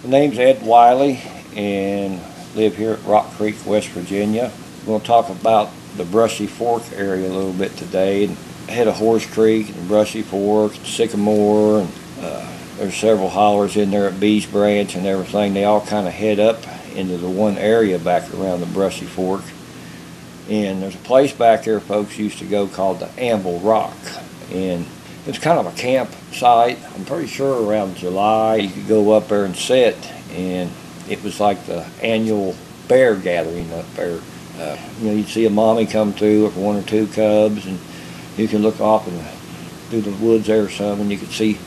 My name's Ed Wiley and live here at Rock Creek, West Virginia. We're going to talk about the Brushy Fork area a little bit today. And head of Horse Creek and Brushy Fork, and Sycamore, and there's several hollers in there at Bees Branch and everything. They all kind of head up into the one area back around the Brushy Fork. And there's a place back there folks used to go called the Amble Rock. And it's kind of a campsite. I'm pretty sure around July you could go up there and sit, and it was like the annual bear gathering up there. You'd see a mommy come through with one or two cubs, and you can look off and through the woods there or something, and you could see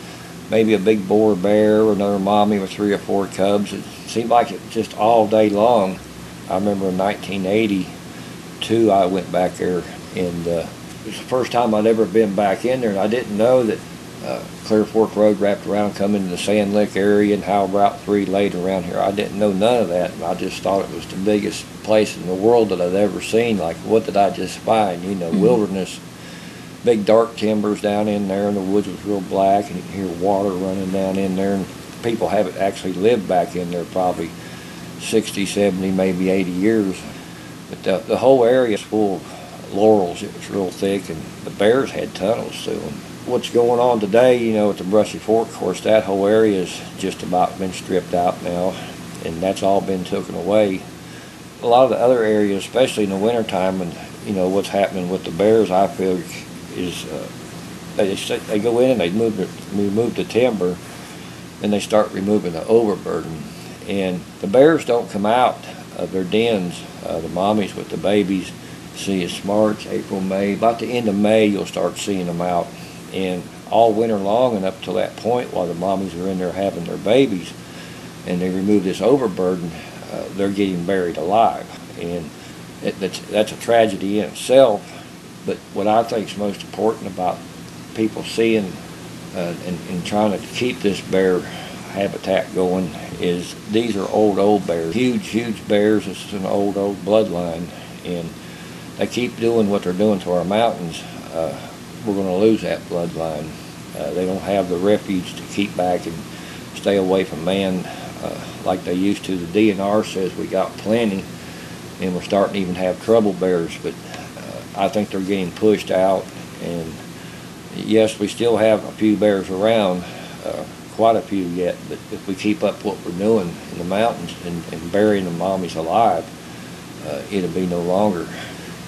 maybe a big boar bear or another mommy with 3 or 4 cubs. It seemed like it was just all day long. I remember in 1982 I went back there, and it was the first time I'd ever been back in there, and I didn't know that Clear Fork Road wrapped around, come into the Sand Lick area, and how Route 3 laid around here. I didn't know none of that, and I just thought it was the biggest place in the world that I'd ever seen. Like, what did I just find? Wilderness, big dark timbers down in there, and the woods was real black, and you could hear water running down in there, and people haven't actually lived back in there probably 60, 70, maybe 80 years. But the whole area is full of laurels. It was real thick, and the bears had tunnels through them. What's going on today, at the Brushy Fork, of course, that whole area has just about been stripped out now, and that's all been taken away. A lot of the other areas, especially in the wintertime, and what's happening with the bears, I feel, is they go in and they remove the timber, and they start removing the overburden. And the bears don't come out of their dens, the mommies with the babies. See, it's March, April, May. About the end of May, you'll start seeing them out. And all winter long and up to that point, while the mommies are in there having their babies, and they remove this overburden, they're getting buried alive. And that's a tragedy in itself. But what I think is most important about people seeing and trying to keep this bear habitat going is these are old bears. Huge bears. This is an old bloodline. And they keep doing what they're doing to our mountains, we're going to lose that bloodline. They don't have the refuge to keep back and stay away from man like they used to. The DNR says we got plenty, and we're starting to even have trouble bears, but I think they're getting pushed out. And yes, we still have a few bears around, quite a few yet, but if we keep up what we're doing in the mountains and burying the mommies alive, it'll be no longer.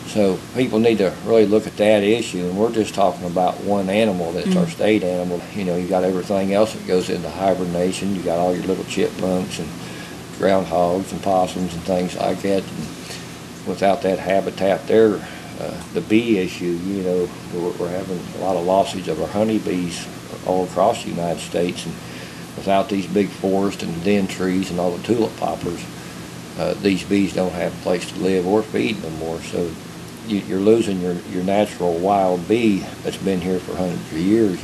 So people need to really look at that issue, and we're just talking about one animal that's our state animal. You got everything else that goes into hibernation. You got all your little chipmunks and groundhogs and possums and things like that. And without that habitat there, the bee issue, we're having a lot of losses of our honeybees all across the United States, and without these big forests and den trees and all the tulip poplars, these bees don't have a place to live or feed no more. So you're losing your natural wild bee that's been here for hundreds of years,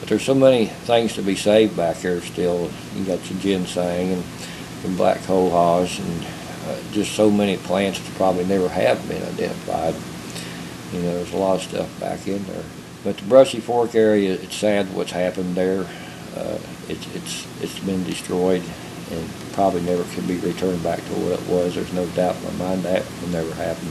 But there's so many things to be saved back here still. You got your ginseng and black cohosh and just so many plants that probably never have been identified. There's a lot of stuff back in there. But the Brushy Fork area, it's sad what's happened there. It's been destroyed and probably never can be returned back to what it was. There's no doubt in my mind that will never happen.